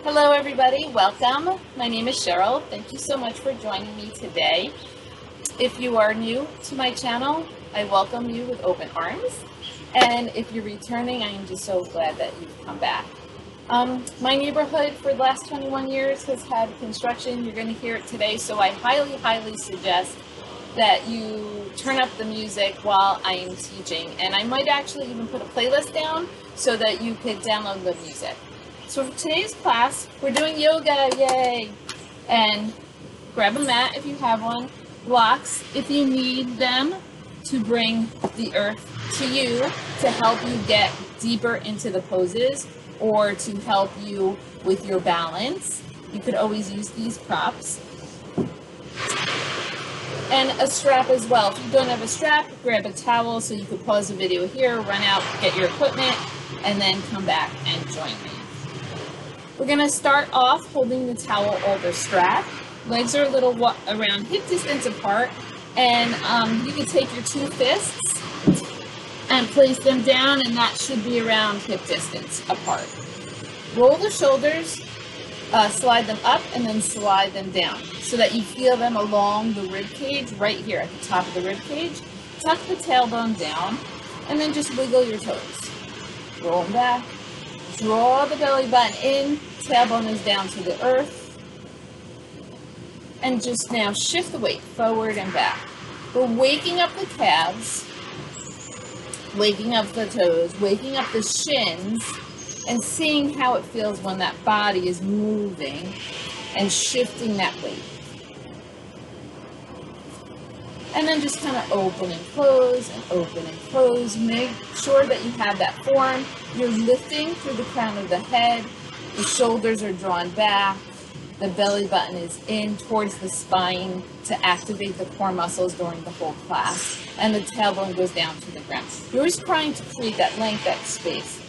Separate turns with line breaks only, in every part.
Hello everybody, welcome. My name is Cheryl. Thank you so much for joining me today. If you are new to my channel, I welcome you with open arms. And if you're returning, I am just so glad that you've come back. My neighborhood for the last 21 years has had construction. You're going to hear it today, so I highly suggest that you turn up the music while I am teaching. And I might actually even put a playlist down so that you could download the music. So for today's class, we're doing yoga, yay! And grab a mat if you have one, blocks if you need them to bring the earth to you to help you get deeper into the poses or to help you with your balance. You could always use these props. And a strap as well. If you don't have a strap, grab a towel so you could pause the video here, run out, get your equipment, and then come back and join me. We're going to start off holding the towel over strap. Legs are a little around hip distance apart, and you can take your two fists and place them down, and that should be around hip distance apart. Roll the shoulders, slide them up, and then slide them down so that you feel them along the rib cage right here at the top of the rib cage. Tuck the tailbone down, and then just wiggle your toes. Roll them back. Draw the belly button in, tailbone is down to the earth, and just now shift the weight forward and back. We're waking up the calves, waking up the toes, waking up the shins, and seeing how it feels when that body is moving and shifting that weight. And then just kind of open and close and open and close. Make sure that you have that form. You're lifting through the crown of the head. The shoulders are drawn back. The belly button is in towards the spine to activate the core muscles during the whole class. And the tailbone goes down to the ground. You're always trying to create that length, that space.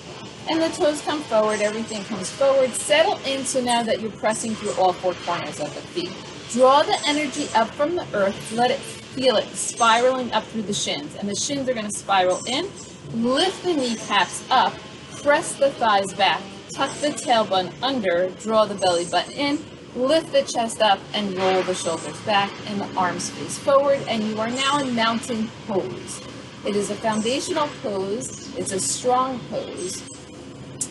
And the toes come forward. Everything comes forward. Settle in so now that you're pressing through all four corners of the feet. Draw the energy up from the earth. Let it feel it spiraling up through the shins, and the shins are going to spiral in. Lift the kneecaps up, press the thighs back, tuck the tailbone under, draw the belly button in, lift the chest up, and roll the shoulders back, and the arms face forward, and you are now in mountain pose. It is a foundational pose. It's a strong pose.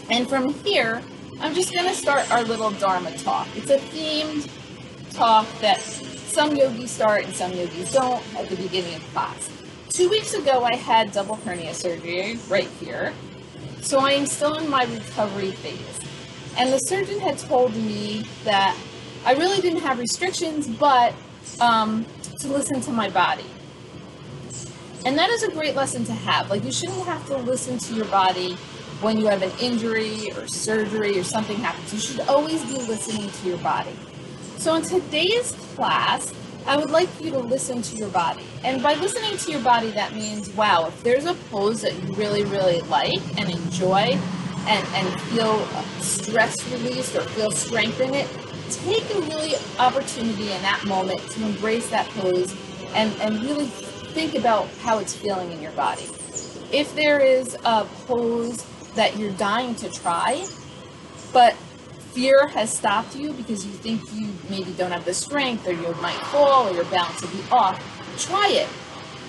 And from here, I'm just going to start our little Dharma talk. It's a themed talk that some yogis start and some yogis don't at the beginning of class. 2 weeks ago, I had double hernia surgery right here. So I am still in my recovery phase. And the surgeon had told me that I really didn't have restrictions, but to listen to my body. And that is a great lesson to have. Like, you shouldn't have to listen to your body when you have an injury or surgery or something happens. You should always be listening to your body. So in today's class, I would like you to listen to your body. And by listening to your body, that means, wow, if there's a pose that you really like and enjoy and feel stress released or feel strength in it, take a really opportunity in that moment to embrace that pose and really think about how it's feeling in your body. If there is a pose that you're dying to try, but fear has stopped you because you think you maybe don't have the strength, or you might fall, or your balance will be off, try it.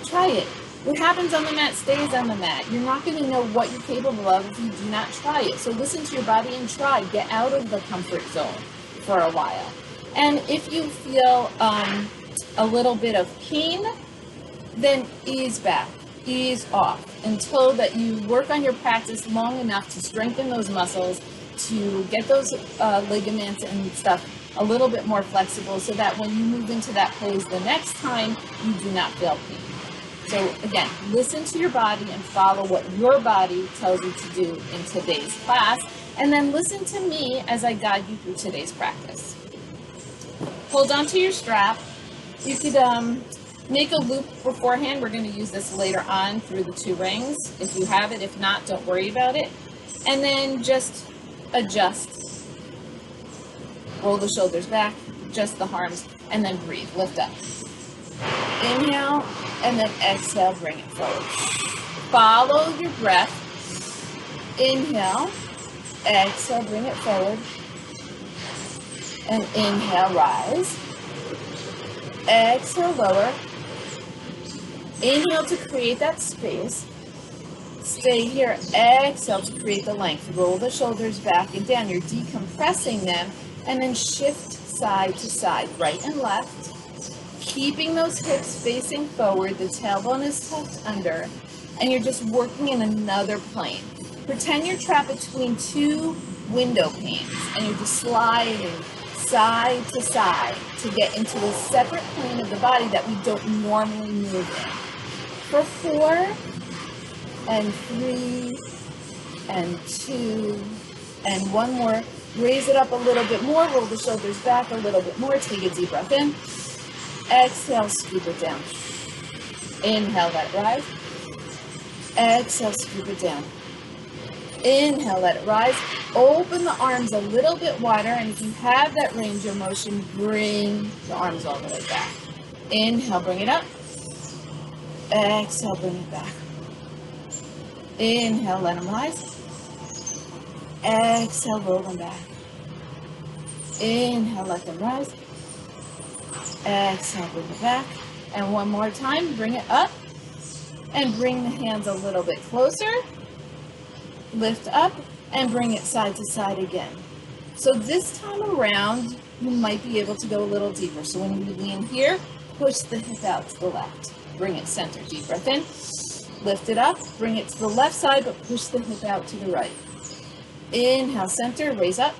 Try it. What happens on the mat stays on the mat. You're not going to know what you're capable of if you do not try it. So listen to your body and try. Get out of the comfort zone for a while. And if you feel a little bit of pain, then ease back, ease off, until that you work on your practice long enough to strengthen those muscles, to get those ligaments and stuff a little bit more flexible, so that when you move into that pose the next time, you do not feel pain. So again, listen to your body and follow what your body tells you to do in today's class, and then listen to me as I guide you through today's practice. Hold on to your strap. You could make a loop beforehand. We're going to use this later on through the 2 rings. If you have it, if not, don't worry about it. And then just adjust. Roll the shoulders back, adjust the arms, and then breathe. Lift up. Inhale, and then exhale, bring it forward. Follow your breath. Inhale, exhale, bring it forward. And inhale, rise. Exhale, lower. Inhale to create that space. Stay here. Exhale to create the length. Roll the shoulders back and down. You're decompressing them. And then shift side to side, right and left. Keeping those hips facing forward. The tailbone is tucked under. And you're just working in another plane. Pretend you're trapped between two window panes. And you're just sliding side to side to get into a separate plane of the body that we don't normally move in. For 4 and 3 and 2 and 1 more. Raise it up a little bit more. Roll the shoulders back a little bit more. Take a deep breath in. Exhale, scoop it down. Inhale, let it rise. Exhale, scoop it down. Inhale, let it rise. Open the arms a little bit wider, and if you have that range of motion, bring the arms all the way back. Inhale, bring it up. Exhale, bring it back. Inhale, let them rise. Exhale, roll them back. Inhale, let them rise. Exhale, bring it back. And one more time, bring it up. And bring the hands a little bit closer. Lift up and bring it side to side again. So this time around, you might be able to go a little deeper. So when you lean here, push the hip out to the left. Bring it center. Deep breath in. Lift it up. Bring it to the left side, but push the hip out to the right. Inhale, center. Raise up.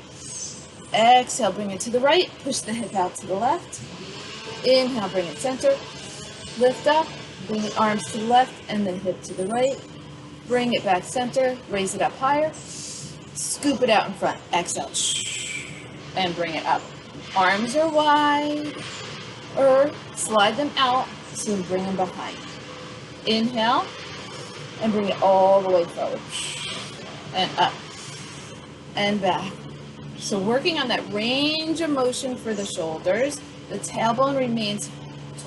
Exhale, bring it to the right. Push the hip out to the left. Inhale, bring it center. Lift up. Bring the arms to the left and the hip to the right. Bring it back center. Raise it up higher. Scoop it out in front. Exhale. And bring it up. Arms are wide. Or slide them out. So bring them behind. Inhale. And bring it all the way forward. And up. And back. So working on that range of motion for the shoulders. The tailbone remains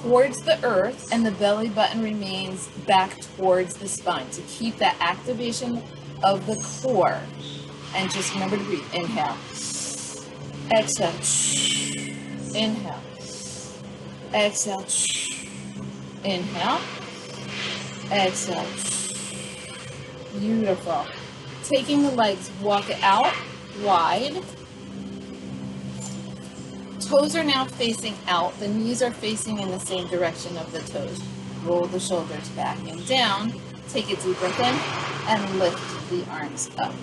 towards the earth and the belly button remains back towards the spine to keep that activation of the core. And just remember to breathe. Inhale. Exhale. Inhale. Exhale. Inhale. Exhale. Beautiful. Taking the legs, walk it out wide. Toes are now facing out. The knees are facing in the same direction of the toes. Roll the shoulders back and down. Take a deep breath in and lift the arms up.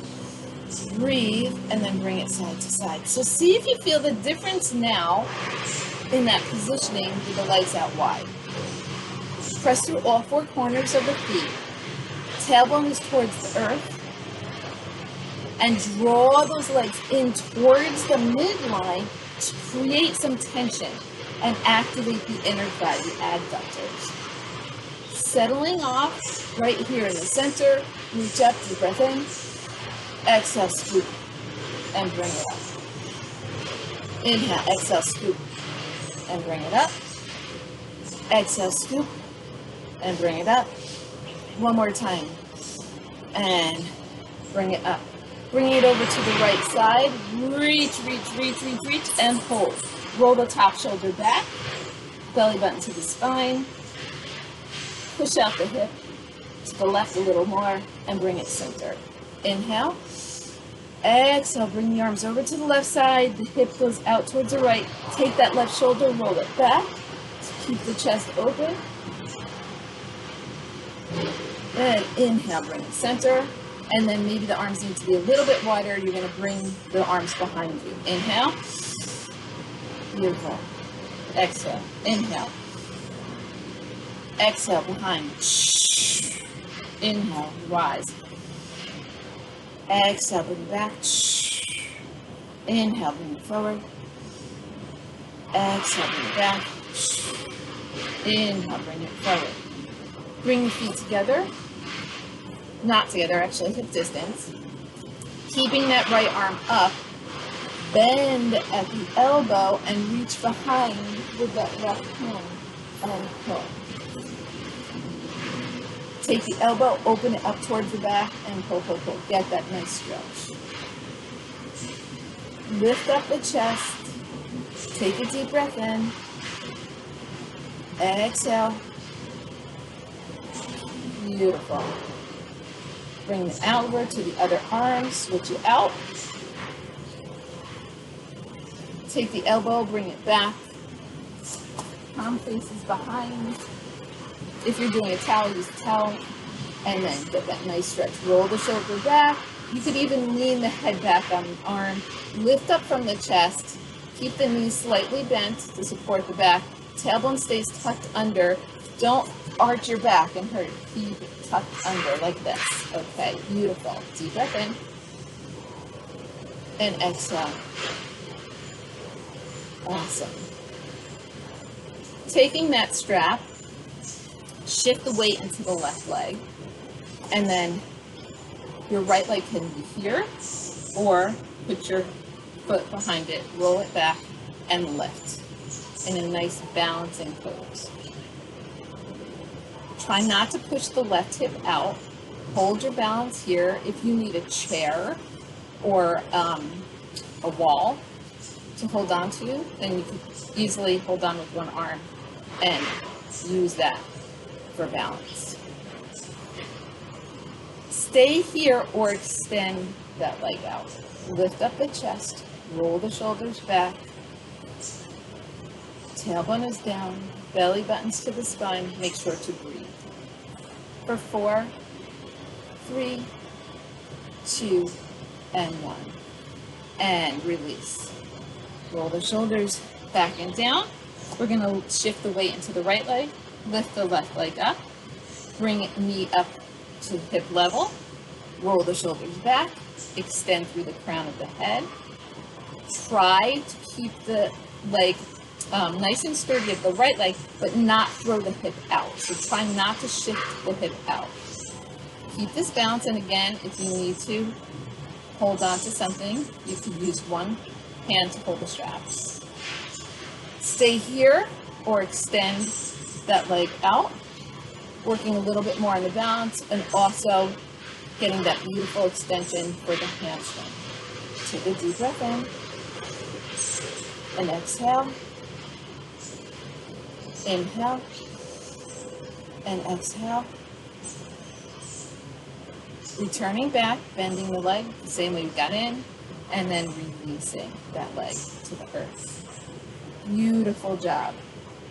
Breathe and then bring it side to side. So see if you feel the difference now in that positioning with the legs out wide. Press through all 4 corners of the feet. Tailbone is towards the earth. And draw those legs in towards the midline to create some tension and activate the inner thigh, the adductors. Settling off right here in the center. Reach up, deep breath in. Exhale, scoop, and bring it up. Inhale, exhale, scoop, and bring it up. Exhale, scoop, and bring it up. One more time. And bring it up. Bring it over to the right side. Reach, and hold. Roll the top shoulder back. Belly button to the spine. Push out the hip to the left a little more and bring it center. Inhale. Exhale, bring the arms over to the left side. The hip goes out towards the right. Take that left shoulder, roll it back. Keep the chest open. And inhale, bring it center. And then maybe the arms need to be a little bit wider. You're going to bring the arms behind you. Inhale. Beautiful. Exhale. Inhale. Exhale, behind. Inhale, rise. Exhale, bring it back. Inhale, bring it forward. Exhale, bring it back. Inhale, bring it forward. Bring the feet together. Not together, actually, hip distance. Keeping that right arm up. Bend at the elbow and reach behind with that left hand and pull. Take the elbow, open it up towards the back, and pull. Get that nice stretch. Lift up the chest, Take a deep breath in. Exhale. Beautiful. Bring the elbow to the other arm, switch it out. Take the elbow, bring it back. Palm faces behind. If you're doing a towel, use a towel. And then get that nice stretch. Roll the shoulder back. You could even lean the head back on the arm. Lift up from the chest. Keep the knees slightly bent to support the back. Tailbone stays tucked under. Don't arch your back and hurt. Keep it tucked under like this. Okay, beautiful. Deep breath in. And exhale. Awesome. Taking that strap, shift the weight into the left leg. And then your right leg can be here, or put your foot behind it, roll it back, and lift in a nice balancing pose. Try not to push the left hip out. Hold your balance here. If you need a chair or a wall to hold on to, then you can easily hold on with one arm and use that for balance. Stay here or extend that leg out. Lift up the chest, roll the shoulders back, tailbone is down, belly buttons to the spine, make sure to breathe. For 4, 3, 2, and 1. And release. Roll the shoulders back and down. We're going to shift the weight into the right leg, lift the left leg up, bring knee up to hip level, roll the shoulders back, extend through the crown of the head. Try to keep the leg nice and sturdy at the right leg, but not throw the hip out. So try not to shift the hip out. Keep this balance, and again, if you need to hold on to something, you can use one hand to hold the straps. Stay here or extend that leg out, working a little bit more on the balance and also getting that beautiful extension for the hamstring. Take a deep breath in and exhale. Inhale and exhale. Returning back, bending the leg the same way you got in, and then releasing that leg to the earth. Beautiful job.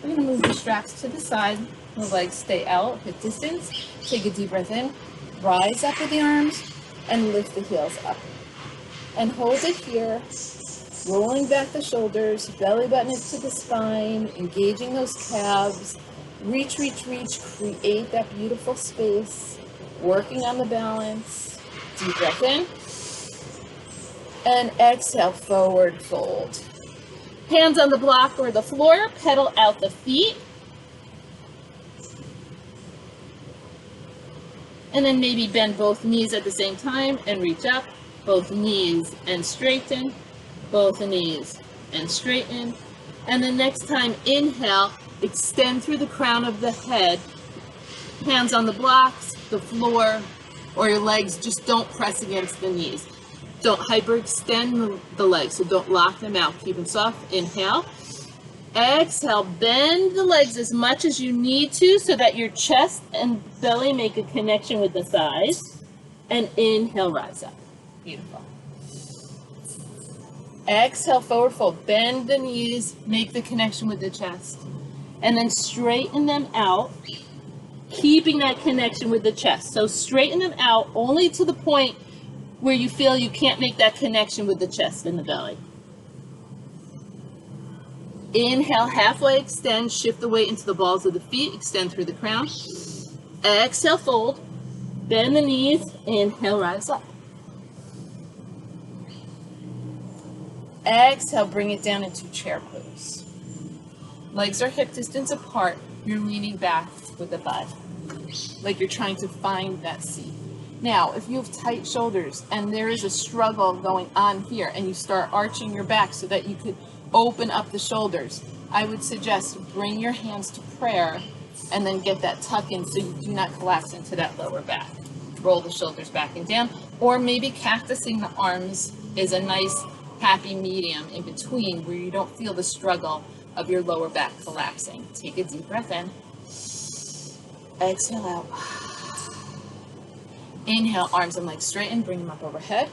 We're going to move the straps to the side. The legs stay out, hip distance. Take a deep breath in. Rise up with the arms and lift the heels up. And hold it here. Rolling back the shoulders, belly button is to the spine, engaging those calves. Reach, reach, reach. Create that beautiful space. Working on the balance. Deep breath in. And exhale, forward fold. Hands on the block or the floor, pedal out the feet. And then maybe bend both knees at the same time and reach up. Both knees and straighten. Both knees and straighten. And the next time, inhale, extend through the crown of the head. Hands on the blocks, the floor, or your legs. Just don't press against the knees. Don't hyperextend the legs, so don't lock them out. Keep them soft. Inhale. Exhale, bend the legs as much as you need to so that your chest and belly make a connection with the thighs. And inhale, rise up. Beautiful. Exhale, forward fold. Bend the knees, make the connection with the chest. And then straighten them out, keeping that connection with the chest. So straighten them out only to the point where you feel you can't make that connection with the chest and the belly. Inhale, halfway extend, shift the weight into the balls of the feet, extend through the crown. Exhale, fold, bend the knees, inhale, rise up. Exhale, bring it down into chair pose. Legs are hip distance apart, you're leaning back with the butt, like you're trying to find that seat. Now, if you have tight shoulders and there is a struggle going on here and you start arching your back so that you could open up the shoulders, I would suggest bring your hands to prayer and then get that tuck in so you do not collapse into that lower back. Roll the shoulders back and down, or maybe cactusing the arms is a nice happy medium in between where you don't feel the struggle of your lower back collapsing. Take a deep breath in. Exhale out. Inhale, arms and legs straighten, bring them up overhead.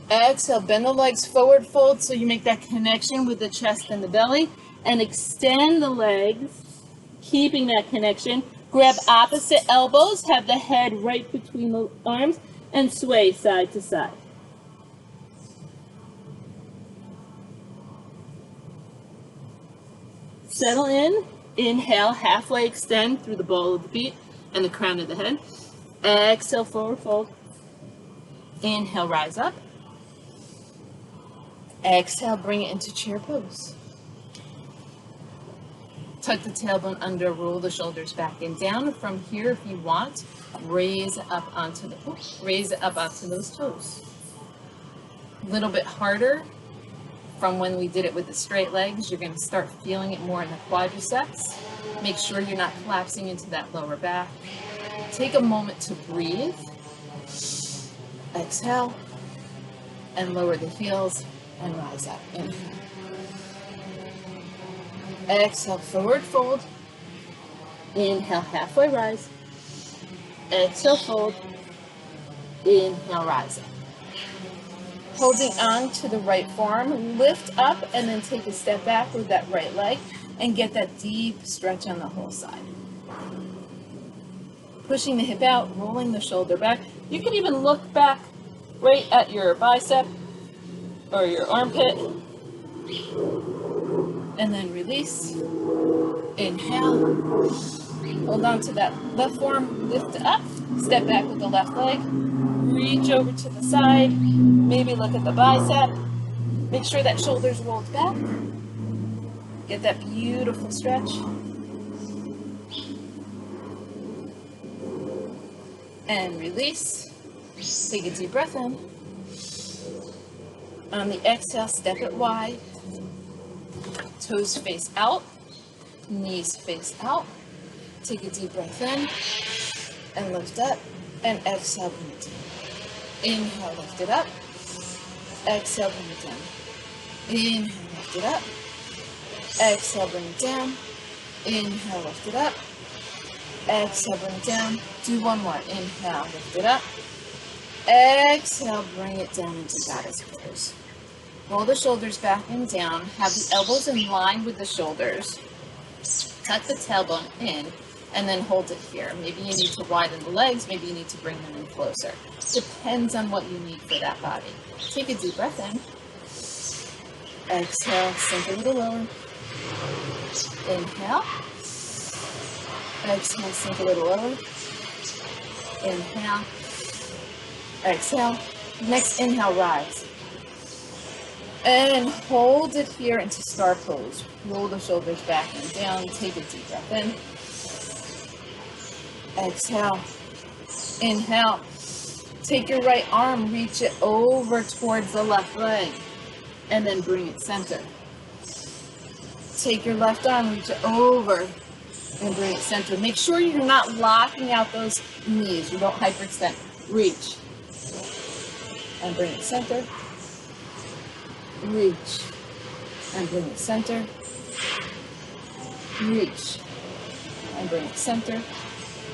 Exhale, bend the legs forward, fold so you make that connection with the chest and the belly, and extend the legs, keeping that connection. Grab opposite elbows, have the head right between the arms, and sway side to side. Settle in. Inhale, halfway extend through the ball of the feet and the crown of the head. Exhale, forward fold. Inhale, rise up. Exhale, bring it into chair pose. Tuck the tailbone under, roll the shoulders back and down. From here, if you want, raise up onto those toes. A little bit harder from when we did it with the straight legs. You're going to start feeling it more in the quadriceps. Make sure you're not collapsing into that lower back. Take a moment to breathe. Exhale and lower the heels and rise up. Inhale. Exhale, forward fold. Inhale, halfway rise. Exhale, fold. Inhale, rise up. Holding on to the right forearm, lift up and then take a step back with that right leg and get that deep stretch on the whole side. Pushing the hip out, rolling the shoulder back. You can even look back right at your bicep or your armpit. And then release. Inhale. Hold on to that left forearm, lift up, step back with the left leg. Reach over to the side, maybe look at the bicep. Make sure that shoulder's rolled back. Get that beautiful stretch. And release. Take a deep breath in. On the exhale, step it wide. Toes face out, knees face out. Take a deep breath in and lift up and exhale, bring it down. Inhale, lift it up. Exhale, bring it down. Inhale, lift it up. Exhale, bring it down. Inhale, lift it up. Exhale, bring it down. Do one more. Inhale, lift it up. Exhale, bring it down into goddess pose. Roll the shoulders back and down. Have the elbows in line with the shoulders. Tuck the tailbone in and then hold it here. Maybe you need to widen the legs. Maybe you need to bring them in closer. Depends on what you need for that body. Take a deep breath in. Exhale, sink a little lower. Inhale. Exhale, sink a little lower. Inhale. Exhale. Next inhale, rise. And hold it here into star pose. Roll the shoulders back and down. Take a deep breath in. Exhale. Inhale. Take your right arm, reach it over towards the left leg, and then bring it center. Take your left arm, reach it over, and bring it center. Make sure you're not locking out those knees. You don't hyperextend. Reach. And bring it center. Reach. And bring it center. Reach. And bring it center.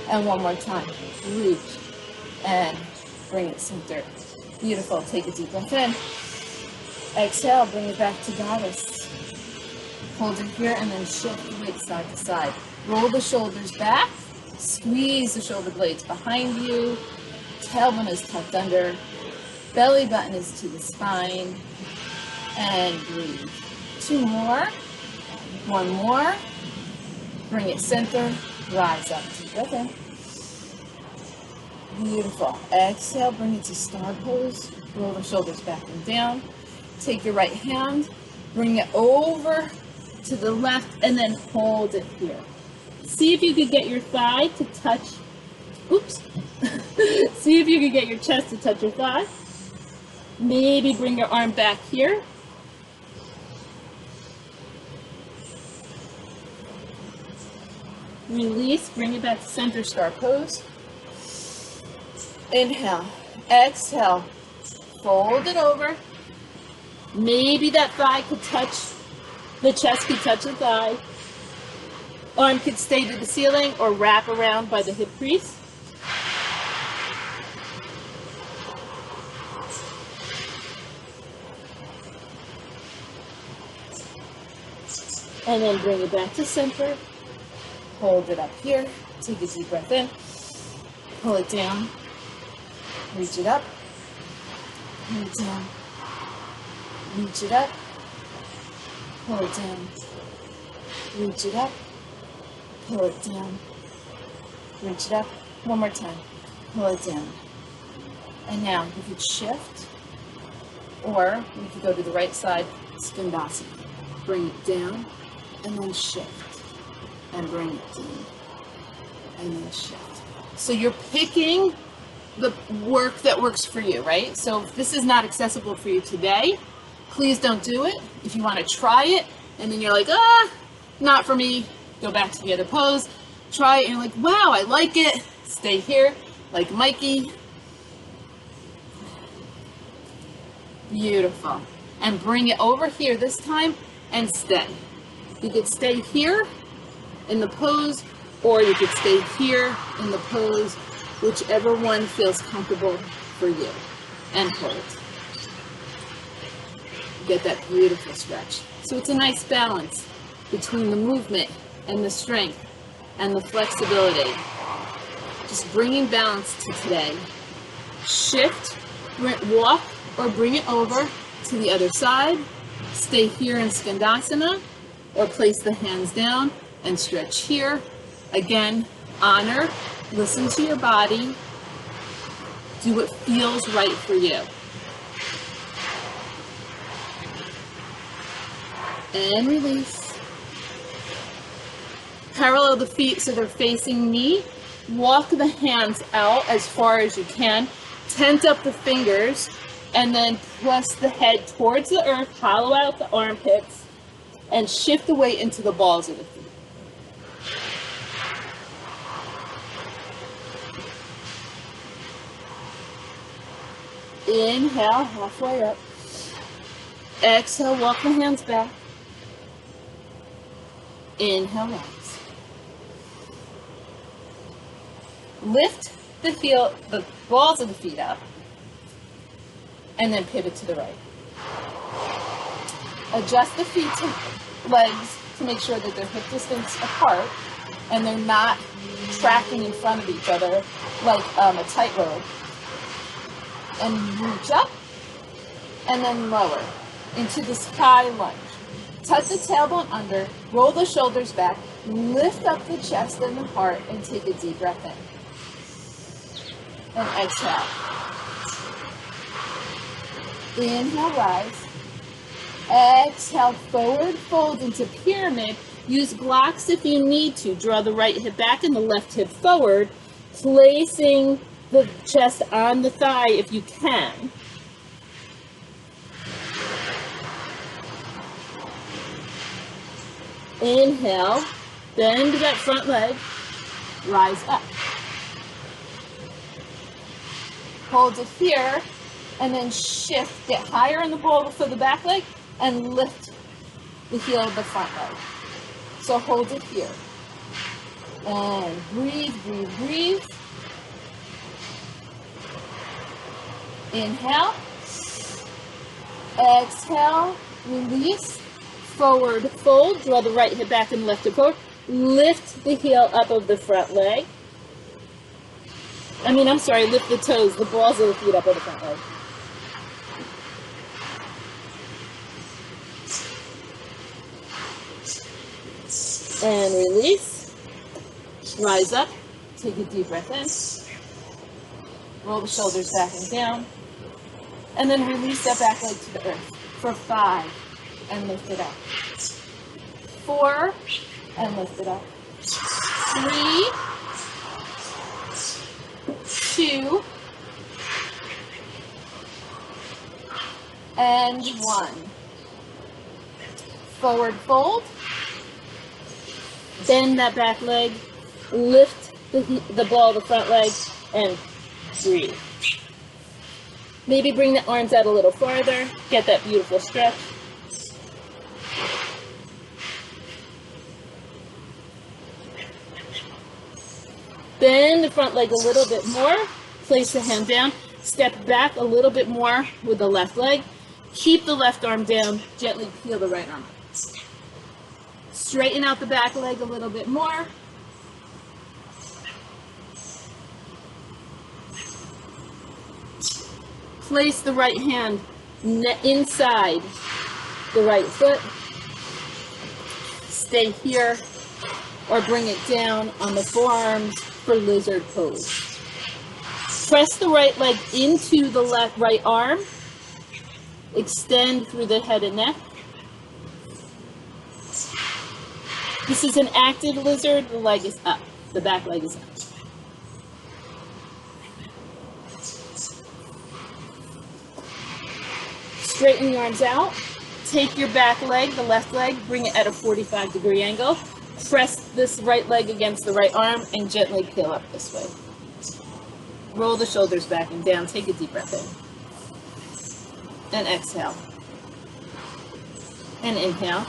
And one more time. Reach. And bring it center. Beautiful. Take a deep breath in. Exhale. Bring it back to goddess. Hold it here and then shift the weight side to side. Roll the shoulders back. Squeeze the shoulder blades behind you. Tailbone is tucked under. Belly button is to the spine. And breathe. Two more. One more. Bring it center. Rise up. Deep breath in. Beautiful. Exhale. Bring it to star pose. Roll the shoulders back and down. Take your right hand. Bring it over to the left and then hold it here. See if you could get your thigh to touch. Oops. See if you could get your chest to touch your thigh. Maybe bring your arm back here. Release, bring it back to center star pose. Inhale, exhale, Fold it over. Maybe that thigh could touch, the chest could touch the thigh. Arm could stay to the ceiling or wrap around by the hip crease. And then bring it back to center. Hold it up here. Take a deep breath in. Pull it down. Reach it up. Pull it down. Reach it up. Pull it down. Reach it up. Pull it down. Reach it up. One more time. Pull it down. And now you could shift, or you could go to the right side, Skandasana. Bring it down, and then shift. And bring it down, and then shift. So you're picking the work that works for you, right? So if this is not accessible for you today, please don't do it. If you want to try it, and then you're like, not for me, go back to the other pose, try it, and you're like, wow, I like it, stay here, like Mikey. Beautiful. And bring it over here this time, and stay. You could stay here in the pose, or you could stay here in the pose, whichever one feels comfortable for you. And hold. Get that beautiful stretch. So it's a nice balance between the movement and the strength and the flexibility. Just bringing balance to today. Shift, walk, or bring it over to the other side. Stay here in Skandasana, or place the hands down and stretch here. Again, honor, listen to your body, do what feels right for you. And release. Parallel the feet so they're facing me. Walk the hands out as far as you can. Tent up the fingers, and then press the head towards the earth, hollow out the armpits, and shift the weight into the balls of the feet. Inhale, halfway up. Exhale, walk the hands back. Inhale, rise. Lift the balls of the feet up, and then pivot to the right. Adjust the feet to legs to make sure that they're hip distance apart and they're not tracking in front of each other like a tightrope. And reach up and then lower into the sky lunge. Tuck the tailbone under, roll the shoulders back, lift up the chest and the heart, and take a deep breath in. And exhale. Inhale, rise. Exhale, forward fold into pyramid. Use blocks if you need to. Draw the right hip back and the left hip forward, placing the chest on the thigh if you can. Inhale, bend that front leg, rise up. Hold it here, and then shift, get higher in the ball for the back leg, and lift the heel of the front leg. So hold it here. And breathe, breathe, breathe. Inhale. Exhale, release. Forward fold, draw the right hip back and left hip forward. Lift the heel up of the front leg. Lift the toes, the balls of the feet up of the front leg. And release. Rise up. Take a deep breath in. Roll the shoulders back and down. And then release that back leg to the earth for 5. And lift it up. 4. And lift it up. 3. 2. And 1. Forward fold. Bend that back leg. Lift the ball of the front leg. And breathe. Maybe bring the arms out a little farther, get that beautiful stretch. Bend the front leg a little bit more, place the hand down, step back a little bit more with the left leg, keep the left arm down, gently peel the right arm up. Straighten out the back leg a little bit more. Place the right hand inside the right foot. Stay here or bring it down on the forearms for lizard pose. Press the right leg into the right arm. Extend through the head and neck. This is an active lizard. The leg is up. The back leg is up. Straighten the arms out. Take your back leg, the left leg, bring it at a 45-degree angle. Press this right leg against the right arm and gently peel up this way. Roll the shoulders back and down. Take a deep breath in. And exhale. And inhale.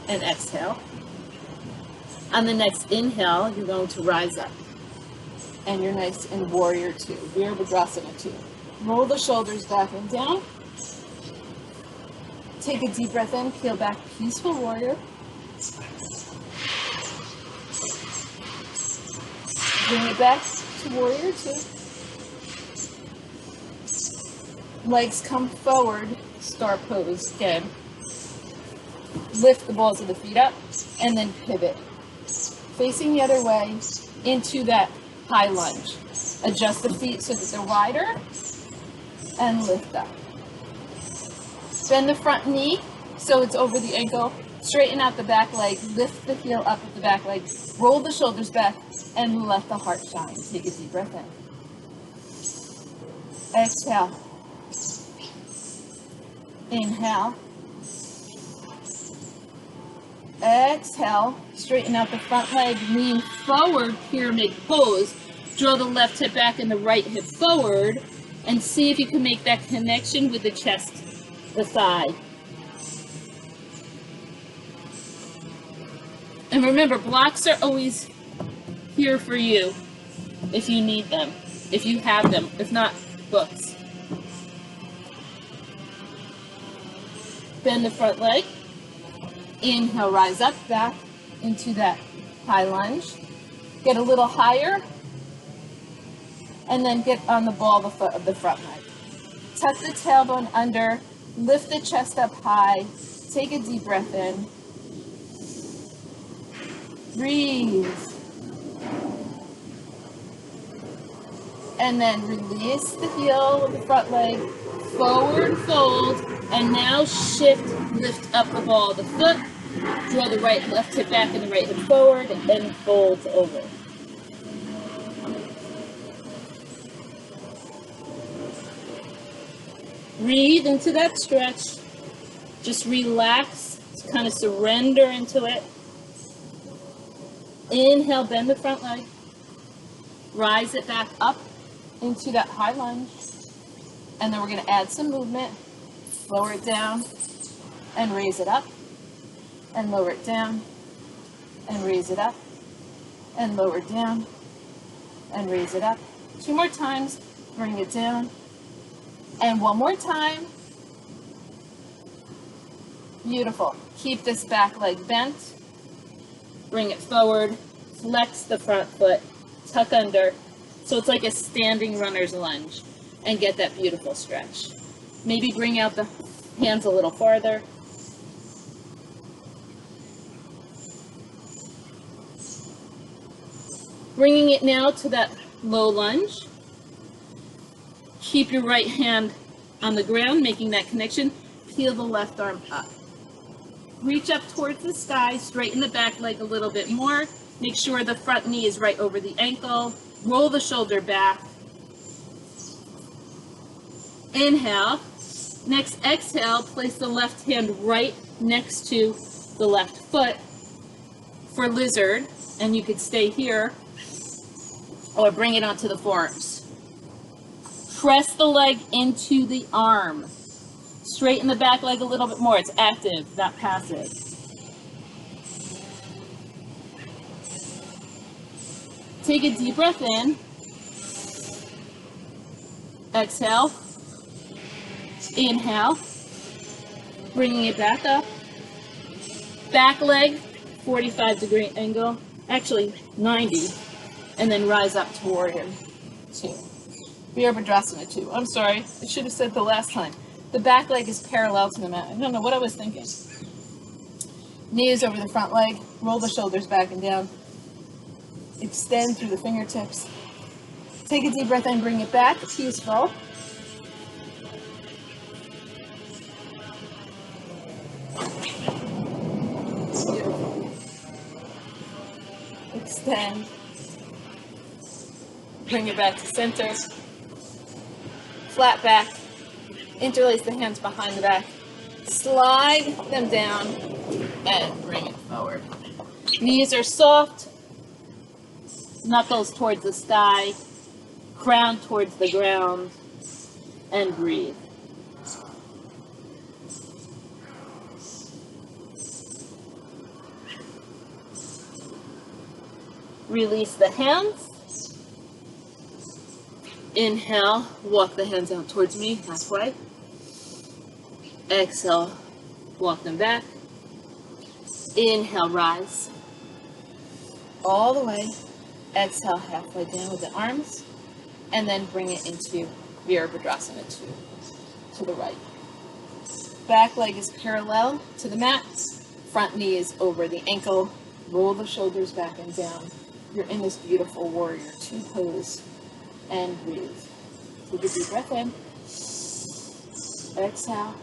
And exhale. On the next inhale, you're going to rise up. And you're nice in Warrior 2, Virabhadrasana 2. Roll the shoulders back and down. Take a deep breath in, peel back, Peaceful Warrior. Bring it back to Warrior 2. Legs come forward, Star Pose again. Lift the balls of the feet up, and then pivot. Facing the other way into that high lunge. Adjust the feet so that they're wider, and lift up. Bend the front knee so it's over the ankle. Straighten out the back leg. Lift the heel up with the back leg. Roll the shoulders back and let the heart shine. Take a deep breath in. Exhale. Inhale. Exhale. Straighten out the front leg. Lean forward, pyramid pose. Draw the left hip back and the right hip forward. And see if you can make that connection with the chest, the thigh. And remember, blocks are always here for you if you need them, if you have them, if not, books. Bend the front leg. Inhale, rise up, back into that high lunge. Get a little higher. And then get on the ball of the front leg. Tuck the tailbone under, lift the chest up high, take a deep breath in. Breathe. And then release the heel of the front leg, forward fold, and now shift, lift up the ball of the foot, draw the left hip back and the right hip forward, and then fold over. Breathe into that stretch. Just relax, kind of surrender into it. Inhale, bend the front leg. Rise it back up into that high lunge. And then we're going to add some movement. Lower it down and raise it up. And lower it down and raise it up. And lower it down and raise it up. 2 more times. Bring it down. And 1 more time. Beautiful. Keep this back leg bent. Bring it forward. Flex the front foot. Tuck under. So it's like a standing runner's lunge. And get that beautiful stretch. Maybe bring out the hands a little farther. Bringing it now to that low lunge. Keep your right hand on the ground, making that connection. Peel the left arm up. Reach up towards the sky, straighten the back leg a little bit more. Make sure the front knee is right over the ankle. Roll the shoulder back. Inhale. Next exhale, place the left hand right next to the left foot for lizard. And you could stay here or bring it onto the forearms.
Press the leg into the arm. Straighten the back leg a little bit more. It's active, not passive. Take a deep breath in. Exhale. Inhale. Bringing it back up. Back leg, 45-degree angle. Actually, 90. And then rise up to warrior two. Virabhadrasana 2. I'm sorry, I should have said the last time. The back leg is parallel to the mat. I don't know what I was thinking. Knees over the front leg. Roll the shoulders back and down. Extend through the fingertips. Take a deep breath in, bring it back. Peaceful. Beautiful. Extend. Bring it back to center. Flat back. Interlace the hands behind the back. Slide them down and bring it forward. Knees are soft. Knuckles towards the sky. Crown towards the ground. And breathe. Release the hands. Inhale, walk the hands out towards me, halfway. Exhale, walk them back. Inhale, rise. All the way. Exhale, halfway down with the arms. And then bring it into Virabhadrasana 2, to the right. Back leg is parallel to the mat. Front knee is over the ankle. Roll the shoulders back and down. You're in this beautiful warrior 2 pose. And breathe. Take a deep breath in. Exhale.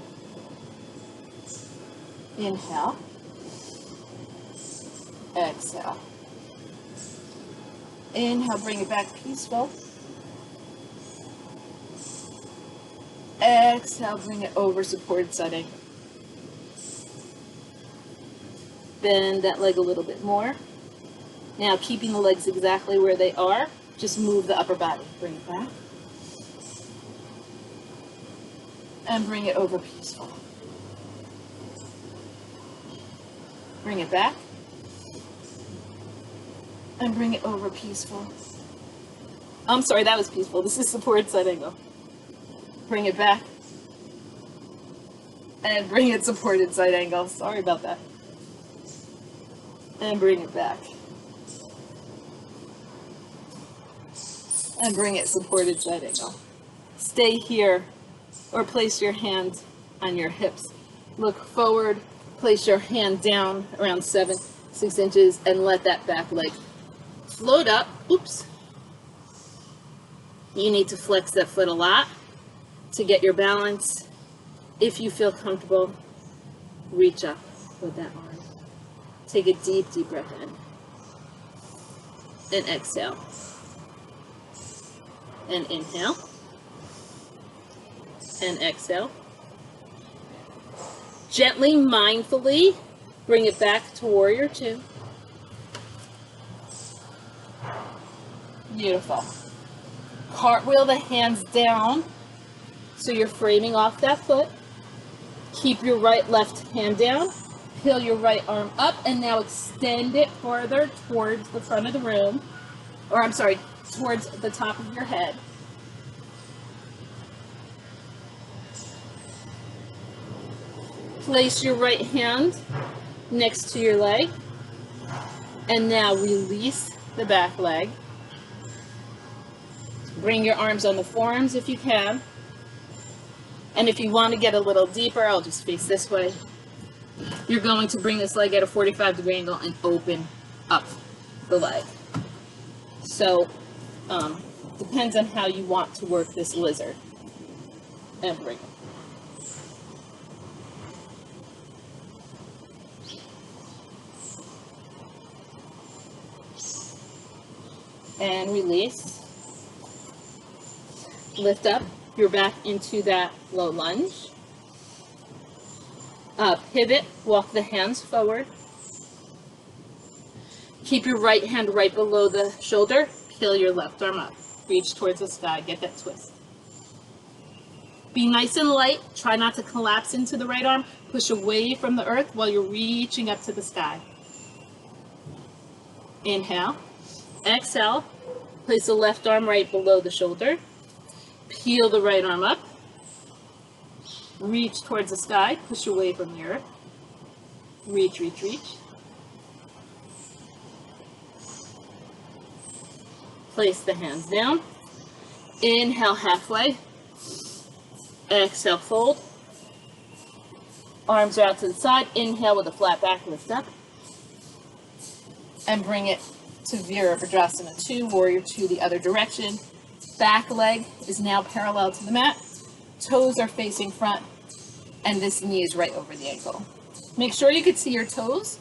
Inhale. Exhale. Inhale, bring it back peaceful. Exhale, bring it over, supported side angle. Bend that leg a little bit more. Now, keeping the legs exactly where they are, just move the upper body. Bring it back. And bring it over peaceful. Bring it back. And bring it over peaceful. I'm sorry, that was peaceful. This is supported side angle. Bring it back. And bring it supported side angle. Sorry about that. And bring it back. And bring it supported side angle. Stay here or place your hand on your hips. Look forward, place your hand down around 6 inches and let that back leg float up. Oops. You need to flex that foot a lot to get your balance. If you feel comfortable, reach up with that arm. Take a deep, deep breath in. And exhale. And inhale. And exhale. Gently, mindfully, bring it back to warrior 2. Beautiful. Cartwheel the hands down so you're framing off that foot. Keep your right left hand down. Peel your right arm up and now extend it farther towards the front of the room. Or I'm sorry, towards the top of your head. Place your right hand next to your leg. And now release the back leg. Bring your arms on the forearms if you can. And if you want to get a little deeper, I'll just face this way. You're going to bring this leg at a 45-degree angle and open up the leg. So, depends on how you want to work this lizard. And bring it. And release. Lift up your back into that low lunge. Pivot, walk the hands forward. Keep your right hand right below the shoulder. Peel your left arm up. Reach towards the sky, get that twist. Be nice and light. Try not to collapse into the right arm. Push away from the earth while you're reaching up to the sky. Inhale. Exhale. Place the left arm right below the shoulder. Peel the right arm up. Reach towards the sky. Push away from the earth. Reach, reach, reach. Place the hands down. Inhale halfway. Exhale, fold. Arms are out to the side. Inhale with a flat back, lift up. And bring it to Virabhadrasana 2, Warrior 2 the other direction. Back leg is now parallel to the mat. Toes are facing front. And this knee is right over the ankle. Make sure you can see your toes.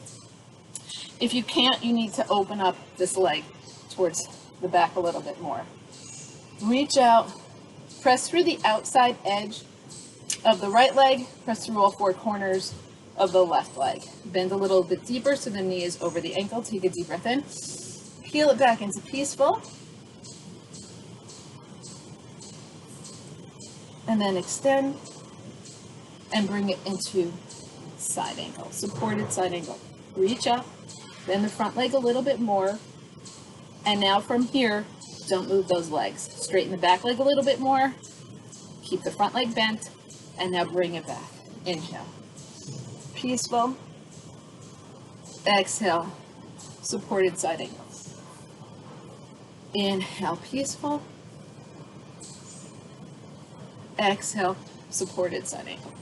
If you can't, you need to open up this leg towards the back a little bit more. Reach out. Press through the outside edge of the right leg. Press through all four corners of the left leg. Bend a little bit deeper so the knee is over the ankle. Take a deep breath in. Peel it back into peaceful. And then extend and bring it into side angle, supported side angle. Reach up, bend the front leg a little bit more. And now from here, don't move those legs. Straighten the back leg a little bit more. Keep the front leg bent. And now bring it back. Inhale. Peaceful. Exhale. Supported side angle. Inhale. Peaceful. Exhale. Supported side angle.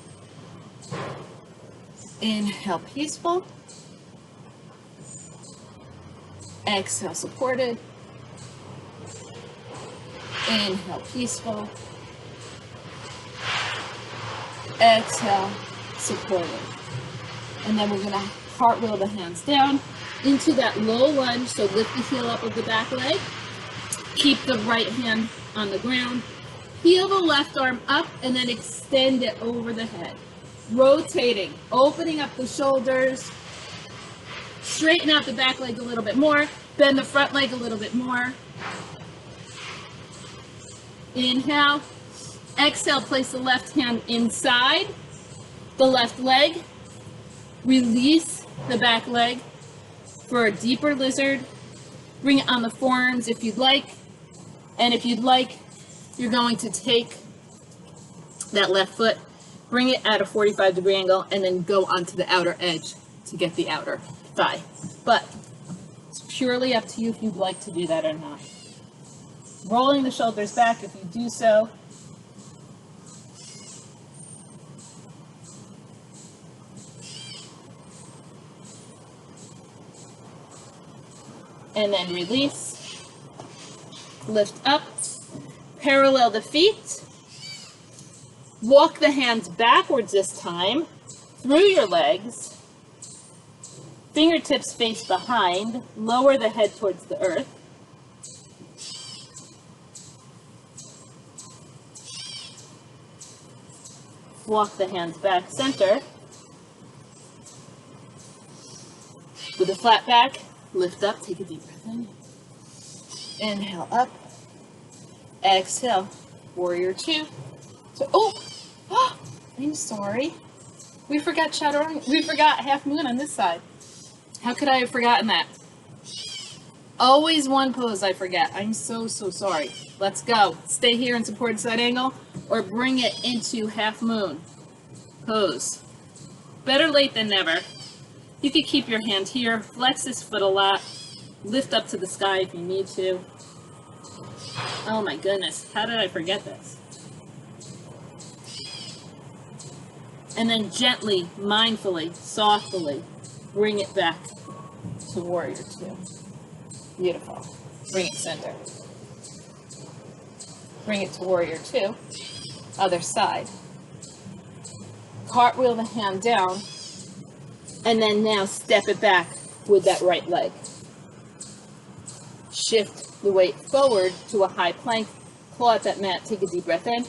Inhale. Peaceful. Exhale. Supported. Inhale, peaceful. Exhale, supported. And then we're going to cartwheel the hands down into that low lunge. So lift the heel up of the back leg. Keep the right hand on the ground. Heel the left arm up and then extend it over the head. Rotating, opening up the shoulders. Straighten out the back leg a little bit more. Bend the front leg a little bit more. Inhale. Exhale, place the left hand inside the left leg. Release the back leg for a deeper lizard. Bring it on the forearms if you'd like. And if you'd like, you're going to take that left foot, bring it at a 45-degree angle, and then go onto the outer edge to get the outer thigh. But it's purely up to you if you'd like to do that or not. Rolling the shoulders back if you do so. And then release. Lift up. Parallel the feet. Walk the hands backwards this time through your legs. Fingertips face behind. Lower the head towards the earth. Walk the hands back center. With a flat back, lift up, take a deep breath in. Inhale up. Exhale. Warrior 2. So, I'm sorry. We forgot Chaturanga. We forgot half moon on this side. How could I have forgotten that? Always one pose I forget. I'm so sorry. Let's go. Stay here in supported side angle or bring it into half moon pose. Better late than never. You could keep your hand here. Flex this foot a lot. Lift up to the sky if you need to. Oh my goodness. How did I forget this? And then gently, mindfully, softly bring it back to Warrior 2. Beautiful. Bring it center. Bring it to Warrior 2. Other side. Cartwheel the hand down. And then now step it back with that right leg. Shift the weight forward to a high plank. Claw at that mat. Take a deep breath in.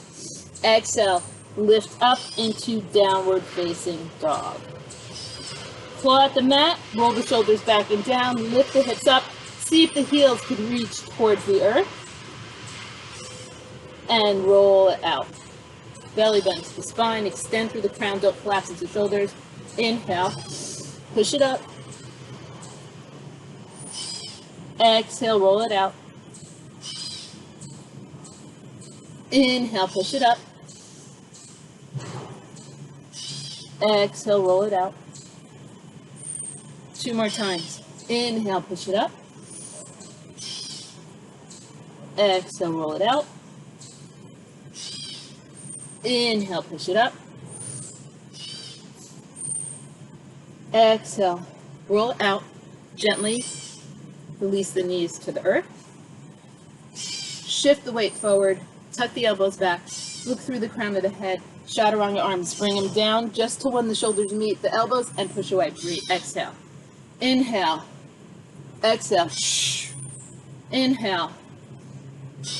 Exhale. Lift up into downward facing dog. Claw at the mat. Roll the shoulders back and down. Lift the hips up. See if the heels could reach towards the earth. And roll it out. belly button to the spine, extend through the crown, don't collapse into shoulders. Inhale, push it up. Exhale, roll it out. Inhale, push it up. Exhale, roll it out. 2 more times. Inhale, push it up. Exhale, roll it out. Inhale, push it up. Exhale, roll it out. Gently release the knees to the earth. Shift the weight forward. Tuck the elbows back. Look through the crown of the head. Chaturanga arms. Bring them down just to when the shoulders meet the elbows and push away. Breathe. Exhale. Inhale. Exhale. Inhale.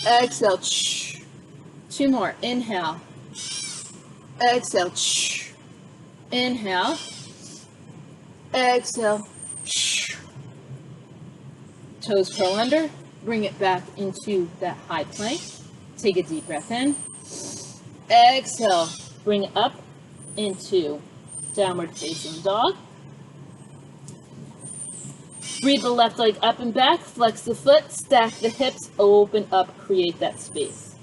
Exhale. 2 more. Inhale. Exhale. Inhale. Exhale. Toes curl under. Bring it back into that high plank. Take a deep breath in. Exhale. Bring it up into downward facing dog. Breathe the left leg up and back. Flex the foot. Stack the hips. Open up. Create that space.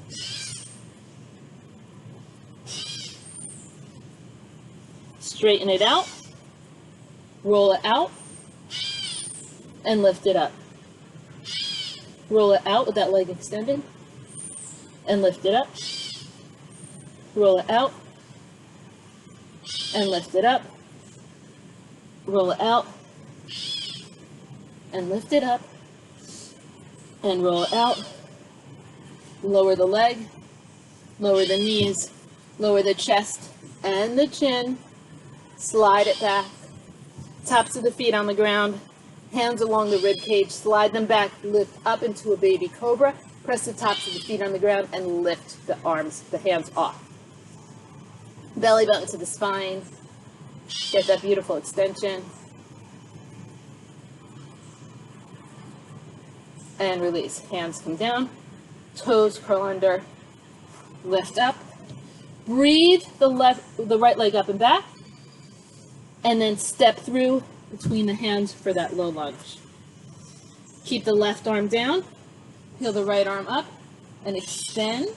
Straighten it out. Roll it out. And lift it up. Roll it out with that leg extended. And lift it up. Roll it out. And lift it up. Roll it out. And lift it up. And roll it out. Lower the leg. Lower the knees. Lower the chest and the chin. Slide it back. Tops of the feet on the ground. Hands along the rib cage. Slide them back. Lift up into a baby cobra. Press the tops of the feet on the ground and lift the arms, the hands off. Belly button to the spine. Get that beautiful extension. And release. Hands come down. Toes curl under. Lift up. Breathe the right leg up and back. And then step through between the hands for that low lunge. Keep the left arm down. Peel the right arm up and extend.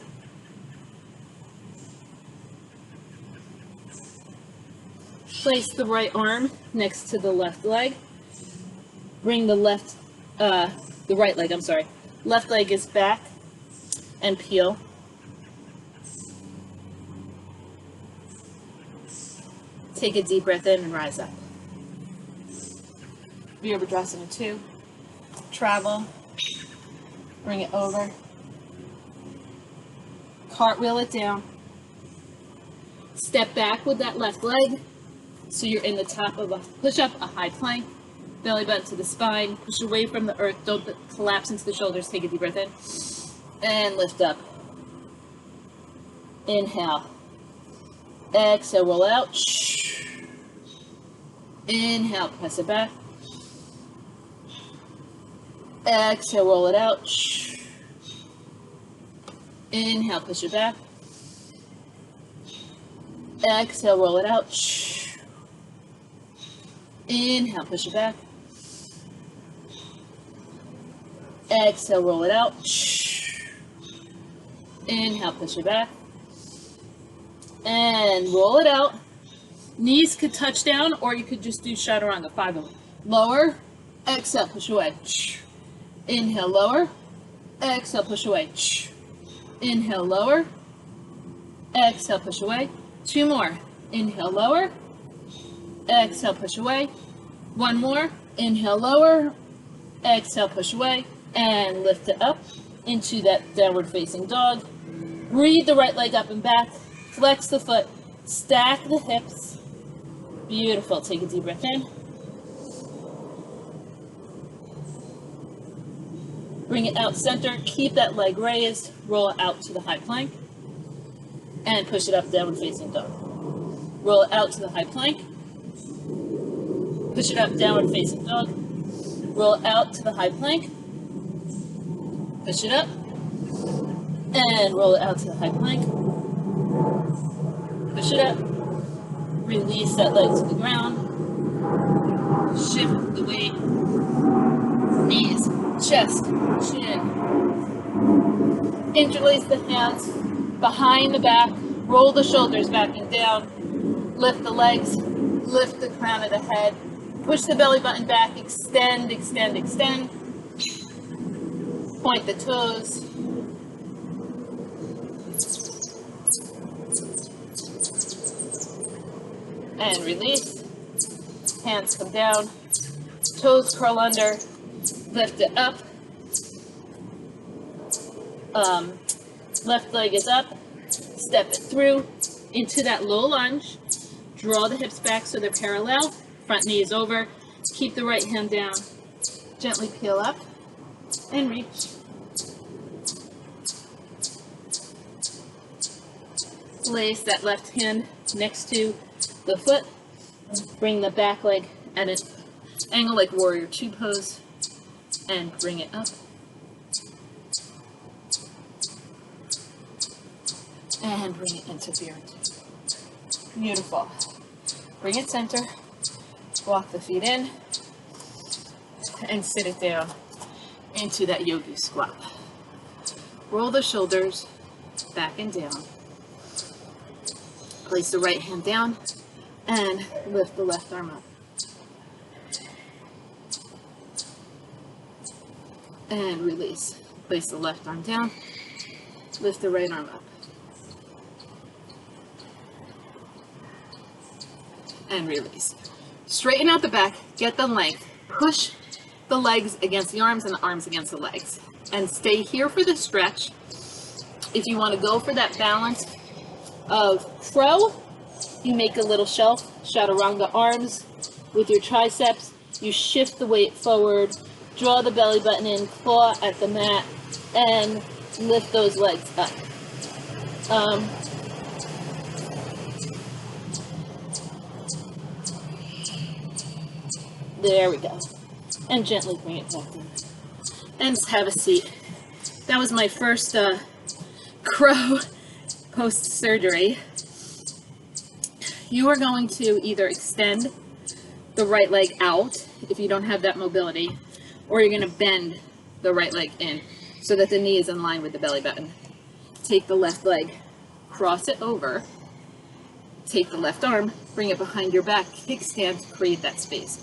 Place the right arm next to the left leg. Bring the right leg, left leg is back and peel. Take a deep breath in and rise up. Virabhadrasana 2. Travel. Bring it over. Cartwheel it down. Step back with that left leg. So you're in the top of a push-up, a high plank. Belly button to the spine. Push away from the earth. Don't collapse into the shoulders. Take a deep breath in. And lift up. Inhale. Exhale, roll out. Inhale, press it back. Exhale, roll it out. Inhale, push it back. Exhale, roll it out. Inhale, push it back. Exhale, roll it out. Inhale, push it back. And roll it out. Knees could touch down, or you could just do chaturanga, 5 of them. Lower, exhale, push away. Inhale, lower. Exhale, push away. Inhale, lower. Exhale, push away. 2 more. Inhale, lower. Exhale, push away. 1 more. Inhale, lower. Exhale, push away. And lift it up into that downward facing dog. Breathe the right leg up and back. Flex the foot. Stack the hips. Beautiful. Take a deep breath in. Bring it out center. Keep that leg raised. Roll it out to the high plank. And push it up, downward facing dog. Roll it out to the high plank. Push it up, downward facing dog. Roll it out to the high plank. Push it up. And roll it out to the high plank. push it up, release that leg to the ground, shift the weight, knees, chest, chin, interlace the hands behind the back, roll the shoulders back and down, lift the legs, lift the crown of the head, push the belly button back, extend, extend, extend, point the toes, and release, hands come down, toes curl under, lift it up, left leg is up, step it through into that low lunge, draw the hips back so they're parallel, front knee is over, keep the right hand down, gently peel up, and reach. Place that left hand next to the foot, bring the back leg at an angle like warrior two pose, and bring it up. And bring it into bear two. Beautiful. Bring it center, walk the feet in, and sit it down into that yogi squat. Roll the shoulders back and down. Place the right hand down and lift the left arm up. And release. Place the left arm down, lift the right arm up. And release. Straighten out the back, get the length, push the legs against the arms and the arms against the legs. And stay here for the stretch. If you want to go for that balance of crow, you make a little shelf, chaturanga arms with your triceps. You shift the weight forward, draw the belly button in, claw at the mat, and lift those legs up. There we go. And gently bring it back in. And just have a seat. That was my first crow post-surgery. You are going to either extend the right leg out if you don't have that mobility, or you're going to bend the right leg in so that the knee is in line with the belly button. Take the left leg, cross it over, take the left arm, bring it behind your back, kickstand to create that space.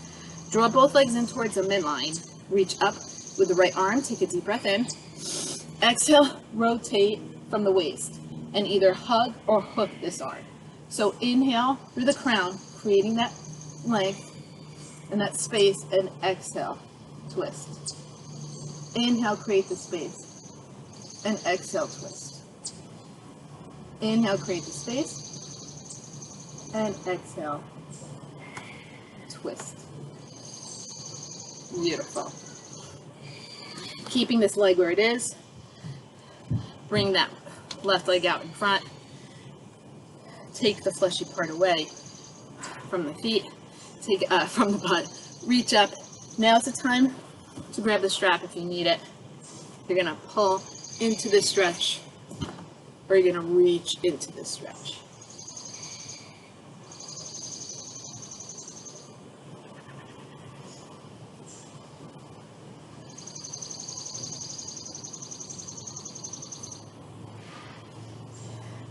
Draw both legs in towards a midline, reach up with the right arm, take a deep breath in, exhale, rotate from the waist, and either hug or hook this arm. So inhale through the crown, creating that length and that space, and exhale, twist. Inhale, create the space, and exhale, twist. Inhale, create the space, and exhale, twist. Beautiful. Keeping this leg where it is, bring that left leg out in front, take the fleshy part away from the feet, take from the butt, reach up. Now's the time to grab the strap if you need it. You're gonna pull into the stretch, or you're gonna reach into the stretch.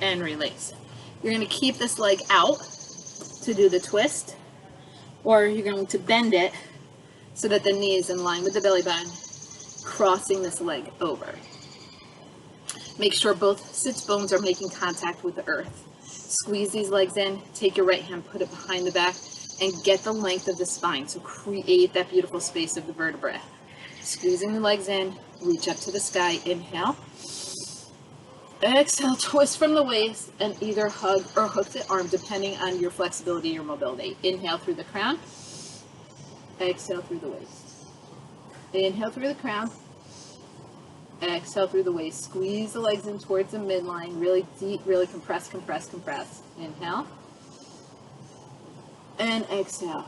And release. You're going to keep this leg out to do the twist, or you're going to bend it so that the knee is in line with the belly button, crossing this leg over. Make sure both sits bones are making contact with the earth. Squeeze these legs in, take your right hand, put it behind the back, and get the length of the spine. So create that beautiful space of the vertebrae. Squeezing the legs in, reach up to the sky, inhale. Exhale, twist from the waist, and either hug or hook the arm depending on your flexibility or mobility. Inhale through the crown, exhale through the waist. Inhale through the crown, exhale through the waist. Squeeze the legs in towards the midline, really deep, really compress, compress, compress. Inhale, and exhale.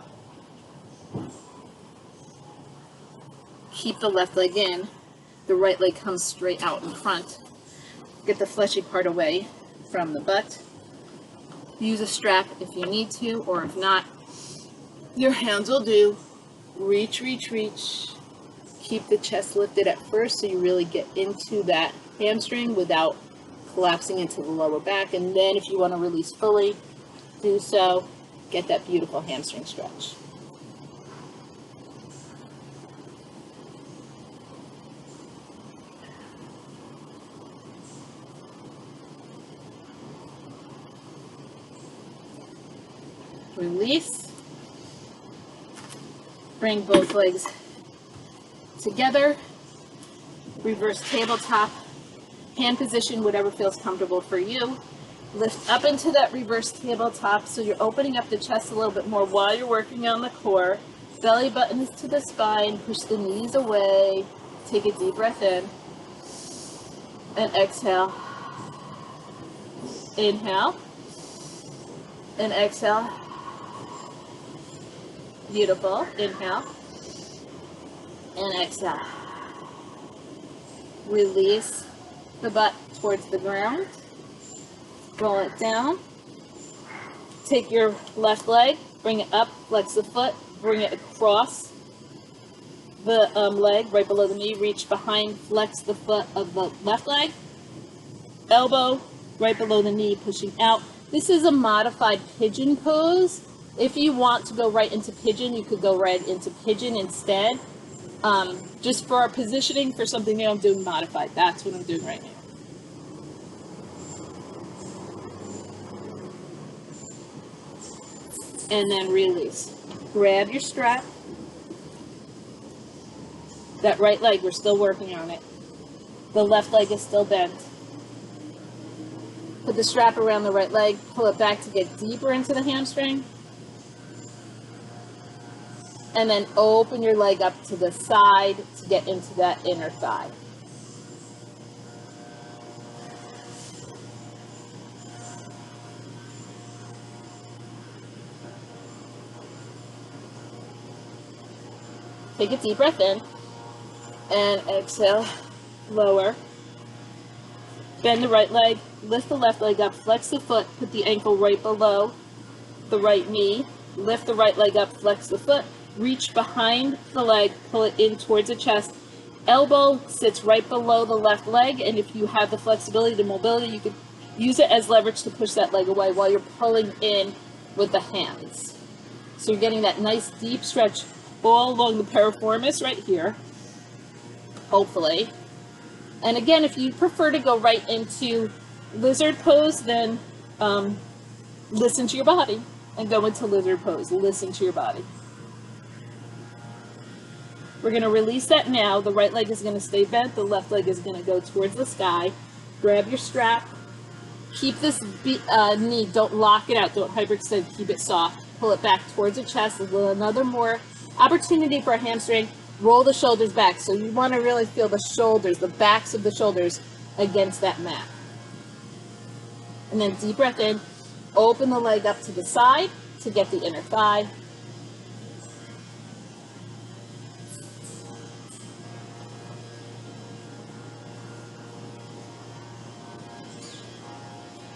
Keep the left leg in, the right leg comes straight out in front. Get the fleshy part away from the butt. Use a strap if you need to, or if not, your hands will do. Reach, reach, reach. Keep the chest lifted at first so you really get into that hamstring without collapsing into the lower back. And then if you want to release fully, do so. Get that beautiful hamstring stretch. Release. Bring both legs together. Reverse tabletop. Hand position, whatever feels comfortable for you. Lift up into that reverse tabletop so you're opening up the chest a little bit more while you're working on the core. Belly buttons to the spine. Push the knees away. Take a deep breath in. And exhale. Inhale. And exhale. Beautiful. Inhale. And exhale. Release the butt towards the ground. Roll it down. Take your left leg, bring it up, flex the foot, bring it across the leg right below the knee. Reach behind, flex the foot of the left leg. Elbow right below the knee, pushing out. This is a modified pigeon pose. If you want to go right into pigeon, you could go right into pigeon instead. Just for our positioning for something new, I'm doing modified. That's what I'm doing right now. And then release. Grab your strap. That right leg, we're still working on it. The left leg is still bent. Put the strap around the right leg, pull it back to get deeper into the hamstring. And then open your leg up to the side to get into that inner thigh. Take a deep breath in and exhale, lower. Bend the right leg, lift the left leg up, flex the foot, put the ankle right below the right knee, lift the right leg up, flex the foot, reach behind the leg, pull it in towards the chest. Elbow sits right below the left leg, and if you have the flexibility, the mobility, you could use it as leverage to push that leg away while you're pulling in with the hands. So you're getting that nice deep stretch all along the piriformis right here, hopefully. And again, if you prefer to go right into lizard pose, then listen to your body and go into lizard pose. Listen to your body. We're going to release that now. The right leg is going to stay bent. The left leg is going to go towards the sky. Grab your strap. Keep this knee. Don't lock it out. Don't hyperextend. Keep it soft. Pull it back towards the chest. A little, another more opportunity for a hamstring. Roll the shoulders back. So you want to really feel the shoulders, the backs of the shoulders against that mat. And then deep breath in. Open the leg up to the side to get the inner thigh.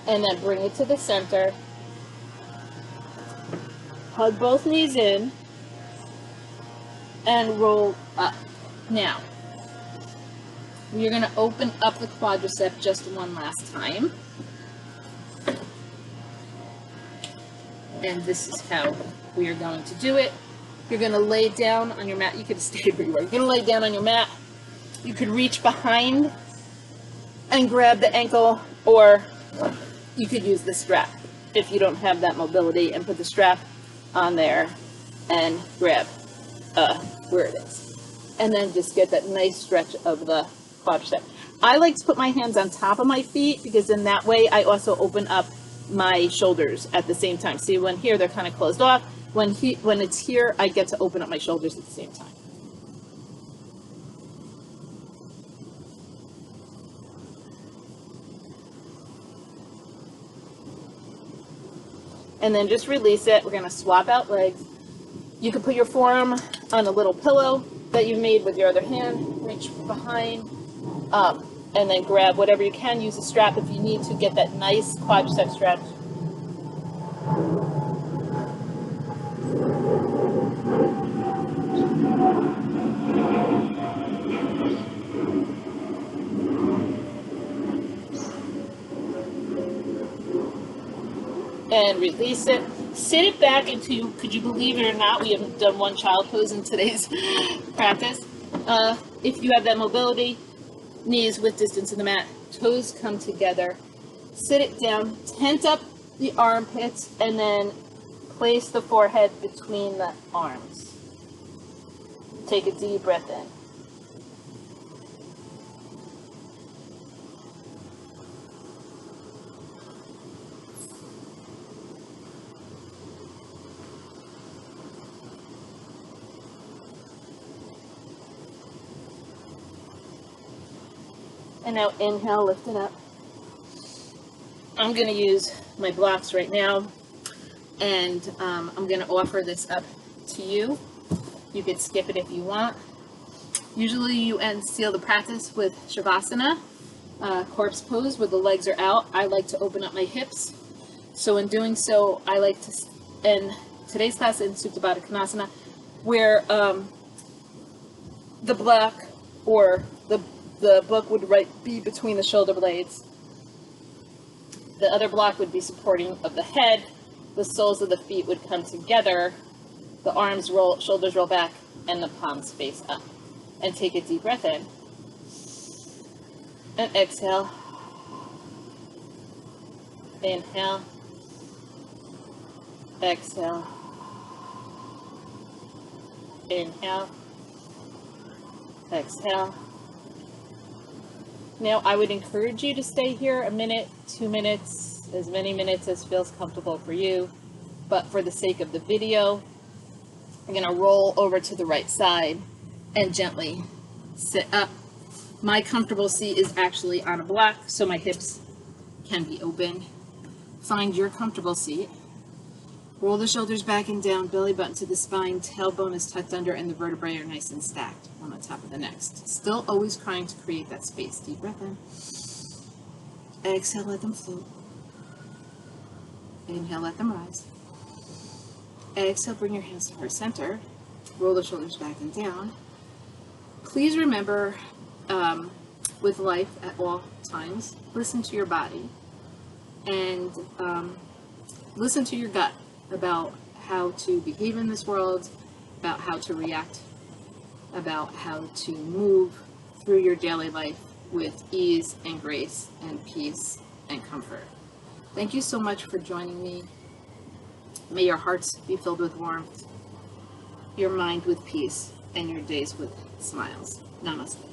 And then bring it to the center. Hug both knees in. And roll up. Now, you're going to open up the quadricep just one last time. And this is how we are going to do it. You're going to lay down on your mat. You could stay where you are. You're going to lay down on your mat. You could reach behind and grab the ankle, or you could use the strap if you don't have that mobility, and put the strap on there and grab where it is. And then just get that nice stretch of the quadricep. I like to put my hands on top of my feet because in that way I also open up my shoulders at the same time. See, when here they're kind of closed off. When it's here, I get to open up my shoulders at the same time. And then just release it. We're going to swap out legs. You can put your forearm on a little pillow that you've made with your other hand. Reach behind, and then grab whatever you can. Use a strap if you need to get that nice quadricep stretch. And release it. Sit it back into, could you believe it or not, we haven't done one child pose in today's practice. If you have that mobility, knees with distance in the mat, toes come together. Sit it down, tent up the armpits, and then place the forehead between the arms. Take a deep breath in. And now inhale, lift it up. I'm going to use my blocks right now, and I'm going to offer this up to you. You could skip it if you want. Usually you seal the practice with Shavasana, corpse pose, where the legs are out. I like to open up my hips. So in doing so, I like to, and today's class in Supta Baddha Konasana, where the block or the book would be between the shoulder blades. The other block would be supporting of the head. The soles of the feet would come together. The arms roll, shoulders roll back, and the palms face up. And take a deep breath in. And exhale. Inhale. Exhale. Inhale. Exhale. Now, I would encourage you to stay here a minute, 2 minutes, as many minutes as feels comfortable for you. But for the sake of the video, I'm going to roll over to the right side and gently sit up. My comfortable seat is actually on a block, so my hips can be open. Find your comfortable seat. Roll the shoulders back and down, belly button to the spine, tailbone is tucked under, and the vertebrae are nice and stacked on the top of the neck. Still always trying to create that space. Deep breath in. Exhale, let them float. Inhale, let them rise. Exhale, bring your hands to heart center. Roll the shoulders back and down. Please remember, with life at all times, listen to your body and listen to your gut about how to behave in this world, about how to react, about how to move through your daily life with ease and grace and peace and comfort. Thank you so much for joining me. May your hearts be filled with warmth, your mind with peace, and your days with smiles. Namaste.